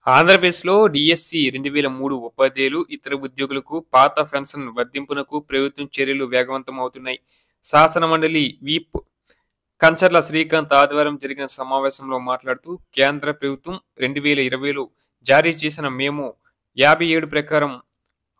ఆంధ్రప్రదేశ్‌లో డీఎస్సీ 2003 ఉపాధ్యాయులు, ఇతర ఉద్యోగులకు పాత పెన్షన్ వర్తింపునకు ప్రభుత్వం చర్యలు వేగవంతం అవుతున్నాయి. శాసనమండలి విప్ కంచర్ల శ్రీకాంత్ ఆదివారం జరిగిన సమావేశంలో మాట్లాడుతూ, కేంద్ర ప్రభుత్వం 2020లో జారీ చేసిన మెమో 57 ప్రకారం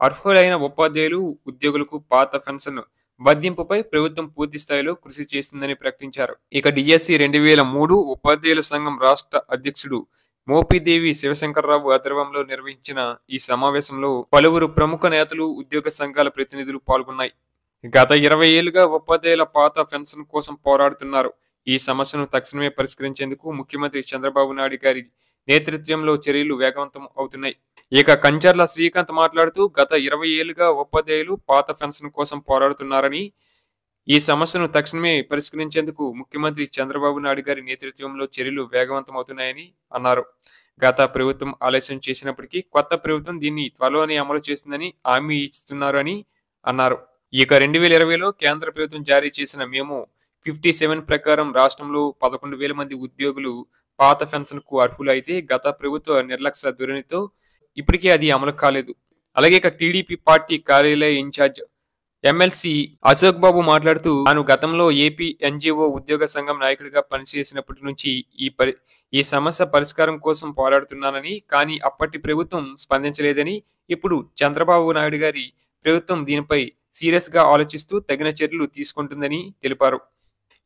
అర్హులైన ఉపాధ్యాయులు, ఉద్యోగులకు పాత పెన్షన్ వర్తింపుపై ప్రభుత్వం పూర్తి స్థాయిలో కృషి చేస్తుందని ప్రకటించారు. ఇక డీఎస్సీ 2003 ఉపాధ్యాయుల సంఘం రాష్ట్ర అధ్యక్షుడు మోపిదేవి శివశంకర్రావు ఆధ్వర్యంలో నిర్వహించిన ఈ సమావేశంలో పలువురు ప్రముఖ నేతలు, ఉద్యోగ సంఘాల ప్రతినిధులు పాల్గొన్నాయి. గత 20 ఏళ్లుగా ఉపాధ్యాయుల పాత పెన్షన్ కోసం పోరాడుతున్నారు. ఈ సమస్యను తక్షణమే పరిష్కరించేందుకు ముఖ్యమంత్రి చంద్రబాబు నాయుడు గారి నేతృత్వంలో చర్యలు వేగవంతం అవుతున్నాయి. ఇక కంచర్ల శ్రీకాంత్ మాట్లాడుతూ, గత 20 ఏళ్లుగా ఉపాధ్యాయులు పాత పెన్షన్ కోసం పోరాడుతున్నారని, ఈ సమస్యను తక్షణమే పరిష్కరించేందుకు ముఖ్యమంత్రి చంద్రబాబు నాయుడు గారి నేతృత్వంలో చర్యలు వేగవంతమవుతున్నాయని అన్నారు. గత ప్రభుత్వం ఆలస్యం చేసినప్పటికీ కొత్త ప్రభుత్వం దీన్ని త్వరలోనే అమలు చేస్తుందని హామీ ఇస్తున్నారు అని అన్నారు. ఇక 2020లో కేంద్ర ప్రభుత్వం జారీ చేసిన మెమో 57 ప్రకారం రాష్ట్రంలో 11,000 మంది ఉద్యోగులు పాత పెన్షన్‌కు అర్హులు అయితే, గత ప్రభుత్వ నిర్లక్ష్య ధోరణితో ఇప్పటికీ అది అమలు కాలేదు. అలాగే ఇక టీడీపీ పార్టీ కార్యాలయ ఇన్ఛార్జ్ ఎమ్మెల్సీ అశోక్ బాబు మాట్లాడుతూ, తాను గతంలో ఏపీ ఎన్జీఓ ఉద్యోగ సంఘం నాయకుడిగా పనిచేసినప్పటి నుంచి ఈ సమస్య పరిష్కారం కోసం పోరాడుతున్నానని, కానీ అప్పటి ప్రభుత్వం స్పందించలేదని, ఇప్పుడు చంద్రబాబు నాయుడు గారి ప్రభుత్వం దీనిపై సీరియస్ గా ఆలోచిస్తూ తగిన చర్యలు తీసుకుంటుందని తెలిపారు.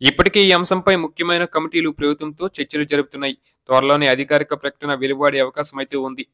ఇప్పటికే ఈ అంశంపై ముఖ్యమైన కమిటీలు ప్రభుత్వంతో చర్చలు జరుపుతున్నాయి. త్వరలోనే అధికారిక ప్రకటన వెలువడే అవకాశం అయితే ఉంది.